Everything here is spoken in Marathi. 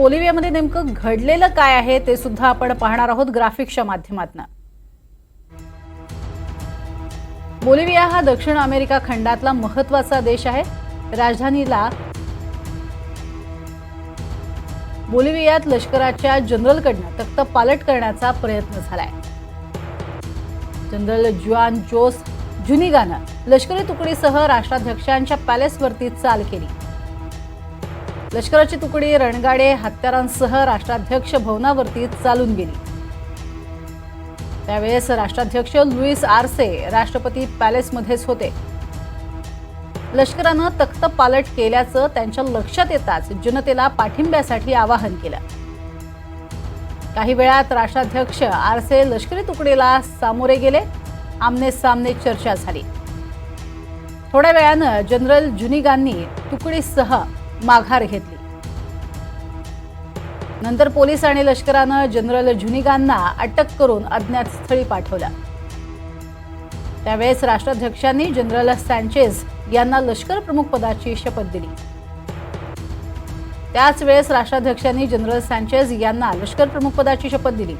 बोलिव्हियामध्ये नेमकं घडलेलं काय आहे ते सुद्धा आपण पाहणार आहोत ग्राफिक्सच्या माध्यमातून। बोलिव्हिया हा दक्षिण अमेरिका खंडातला महत्त्वाचा देश आहे। राजधानीला बोलिव्हियात लष्कराच्या जनरलकडनं तख्तपालट करण्याचा प्रयत्न झालाय। जनरल जुआन जोस जुनिगानं लष्करी तुकडीसह राष्ट्राध्यक्षांच्या पॅलेसवरती चाल केली। लष्कराची तुकडी रणगाडे हत्यारांसह राष्ट्राध्यक्ष भवनावरती चालून गेली। त्यावेळेस राष्ट्राध्यक्ष लुईस आर्से राष्ट्रपती पॅलेसमध्येच होते। लष्करानं तख्तपालट केल्याचं त्यांच्या लक्षात येताच जनतेला पाठिंब्यासाठी आवाहन केलं। काही वेळात राष्ट्राध्यक्ष आर्से लष्करी तुकडीला सामोरे गेले। आमने सामने चर्चा झाली। थोड्या वेळानं जनरल जुनिगांनी तुकडीसह माघार घेतली। नंतर पोलीस आणि लष्करानं जनरल जुनिगांना अटक करून अज्ञात स्थळी पाठवलं। त्यावेळेस राष्ट्राध्यक्षांनी जनरल सँचेज यांना लष्कर प्रमुख पदाची शपथ दिली। त्याच वेळेस राष्ट्राध्यक्षांनी जनरल सँचेज यांना लष्कर प्रमुख पदाची शपथ दिली।